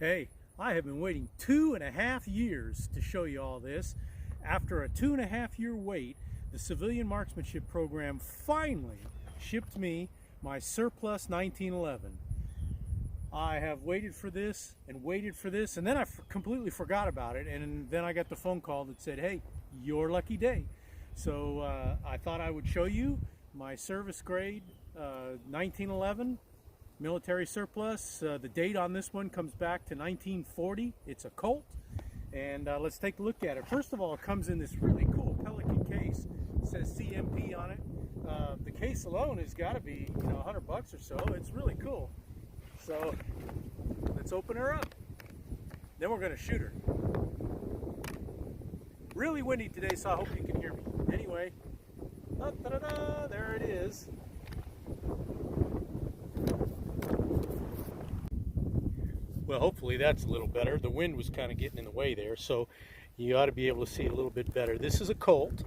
Hey, I have been waiting 2.5 years to show you all this. After a 2.5 year wait, the Civilian Marksmanship Program finally shipped me my surplus 1911. I have waited for this and waited for this, and then I completely forgot about it, and then I got the phone call that said, hey, your lucky day. So I thought I would show you my service grade 1911 military surplus. The date on this one comes back to 1940. It's a Colt, and let's take a look at it. First of all, it comes in this really cool Pelican case. It says CMP on it. The case alone has got to be, $100 or so. It's really cool. So let's open her up. Then we're going to shoot her. Really windy today, so I hope you can hear me. Anyway, there it is. Well, hopefully that's a little better. The wind was kind of getting in the way there, so you ought to be able to see it a little bit better. This is a Colt.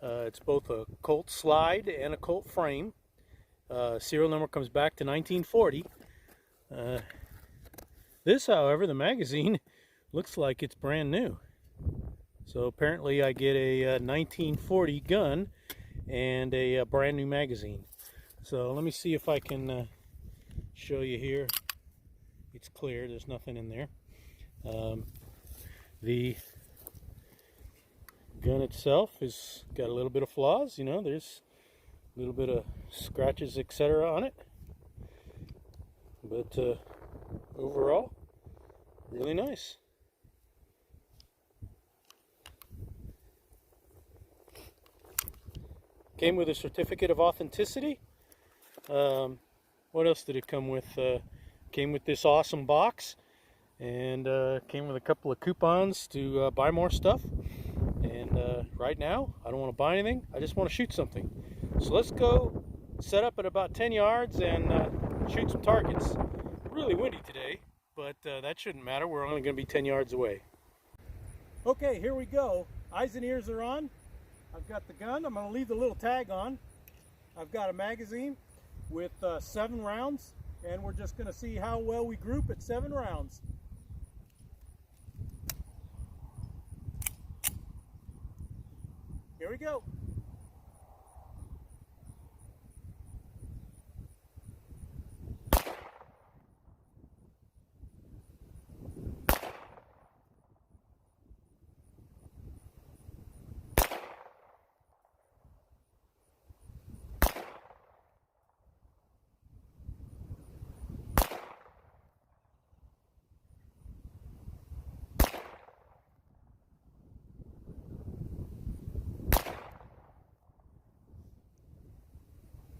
It's both a Colt slide and a Colt frame. Serial number comes back to 1940. This, however, the magazine looks like it's brand new. So apparently I get a 1940 gun and a brand new magazine. So let me see if I can show you here. It's clear, there's nothing in there. The gun itself has got a little bit of flaws, there's a little bit of scratches, etc. on it. But overall, really nice. Came with a certificate of authenticity. What else did it come with? Came with this awesome box, and came with a couple of coupons to buy more stuff. And right now, I don't want to buy anything. I just want to shoot something. So let's go set up at about 10 yards and shoot some targets. Really windy today, but that shouldn't matter. We're only going to be 10 yards away. Okay, here we go. Eyes and ears are on. I've got the gun. I'm going to leave the little tag on. I've got a magazine with 7 rounds. And we're just going to see how well we group at 7 rounds. Here we go.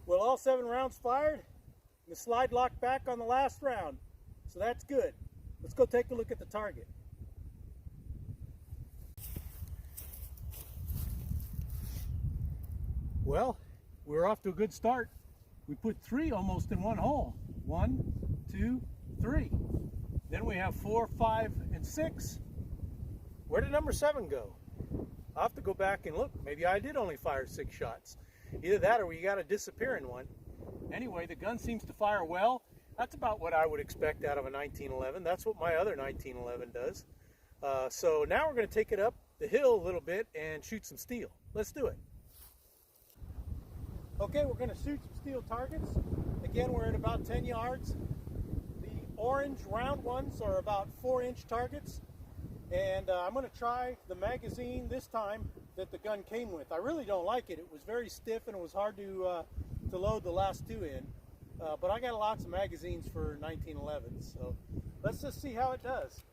Well, all 7 rounds fired. The slide locked back on the last round. So that's good. Let's go take a look at the target. Well, we're off to a good start. We put 3 almost in one hole. 1, 2, 3. Then we have 4, 5, and 6. Where did number 7 go? I'll have to go back and look. Maybe I did only fire 6 shots. Either that or we got a disappearing one. Anyway, the gun seems to fire well. That's about what I would expect out of a 1911. That's what my other 1911 does. So now we're going to take it up the hill a little bit and shoot some steel. Let's do it. Okay, we're going to shoot some steel targets. Again, we're at about 10 yards. The orange round ones are about 4-inch targets. And I'm going to try the magazine this time that the gun came with. I really don't like it. It was very stiff and it was hard to load the last 2 in. But I got lots of magazines for 1911, so let's just see how it does.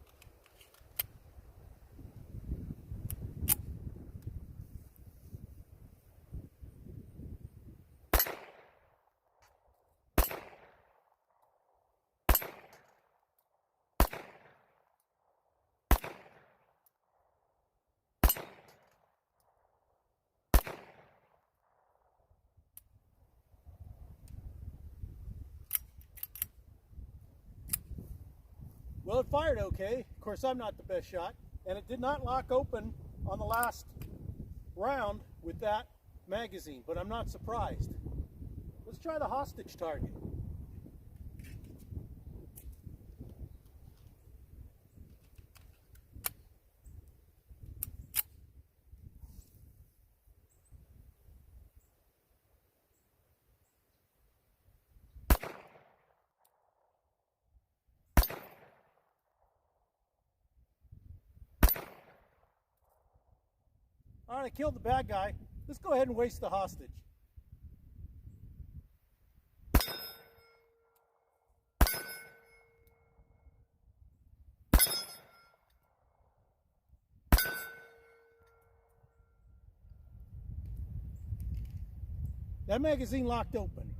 Well, it fired okay. Of course, I'm not the best shot, and it did not lock open on the last round with that magazine, but I'm not surprised. Let's try the hostage target. All right, I killed the bad guy. Let's go ahead and waste the hostage. That magazine locked open.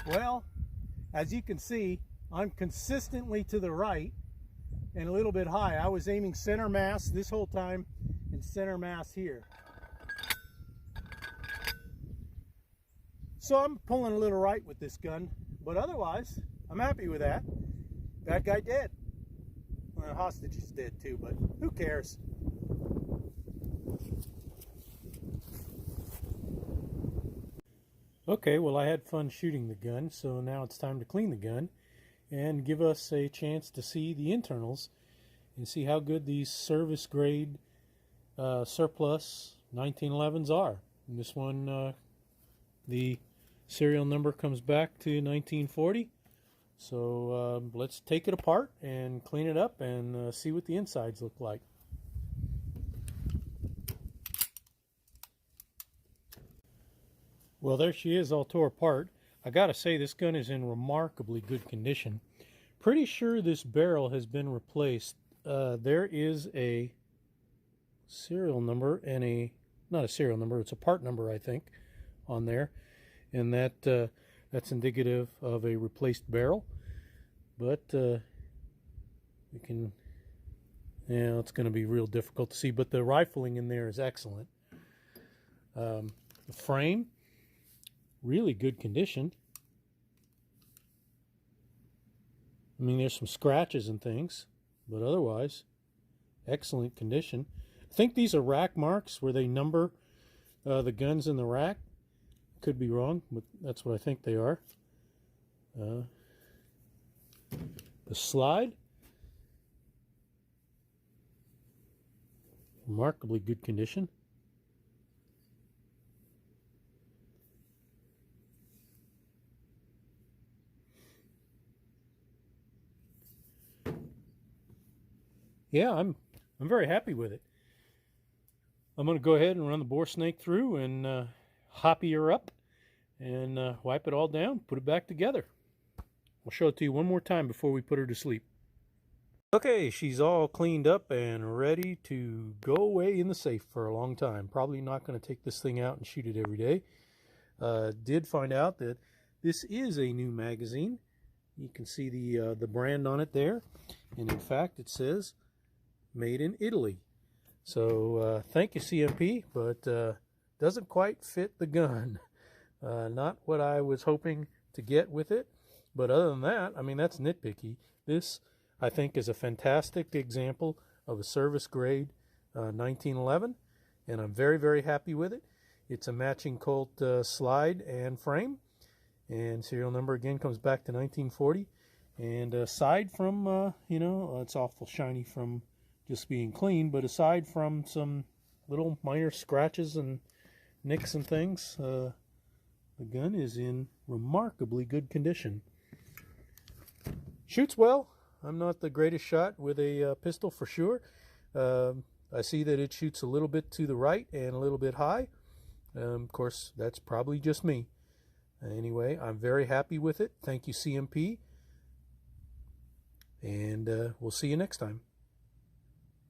Well, as you can see, I'm consistently to the right and a little bit high. I was aiming center mass this whole time and center mass here. So I'm pulling a little right with this gun, but otherwise, I'm happy with that. Bad guy dead. Well, the hostage is dead too, but who cares? Okay, well, I had fun shooting the gun, so now it's time to clean the gun and give us a chance to see the internals and see how good these service grade surplus 1911s are. And this one, the serial number comes back to 1940. So let's take it apart and clean it up and see what the insides look like. Well, there she is, all tore apart. I gotta say, this gun is in remarkably good condition. Pretty sure this barrel has been replaced. There is a serial number and not a serial number, it's a part number, I think, on there. And that's indicative of a replaced barrel. But you can, it's going to be real difficult to see, but the rifling in there is excellent. The frame, really good condition. I mean, there's some scratches and things, but otherwise, excellent condition. I think these are rack marks where they number the guns in the rack. Could be wrong, but that's what I think they are. The slide, remarkably good condition. Yeah, I'm very happy with it. I'm going to go ahead and run the bore snake through and hoppy her up and wipe it all down, put it back together. I'll show it to you one more time before we put her to sleep. Okay, she's all cleaned up and ready to go away in the safe for a long time. Probably not going to take this thing out and shoot it every day. Did find out that this is a new magazine. You can see the brand on it there. And in fact, it says made in Italy. So thank you, CMP, but doesn't quite fit the gun. Not what I was hoping to get with it. But other than that, I mean, that's nitpicky. This, I think, is a fantastic example of a service grade 1911, and I'm very, very happy with it. It's a matching Colt slide and frame, and serial number again comes back to 1940. And aside from, it's awful shiny from just being clean, but aside from some little minor scratches and nicks and things, the gun is in remarkably good condition. Shoots well. I'm not the greatest shot with a pistol for sure. I see that it shoots a little bit to the right and a little bit high. Of course, that's probably just me. Anyway, I'm very happy with it. Thank you, CMP. And we'll see you next time.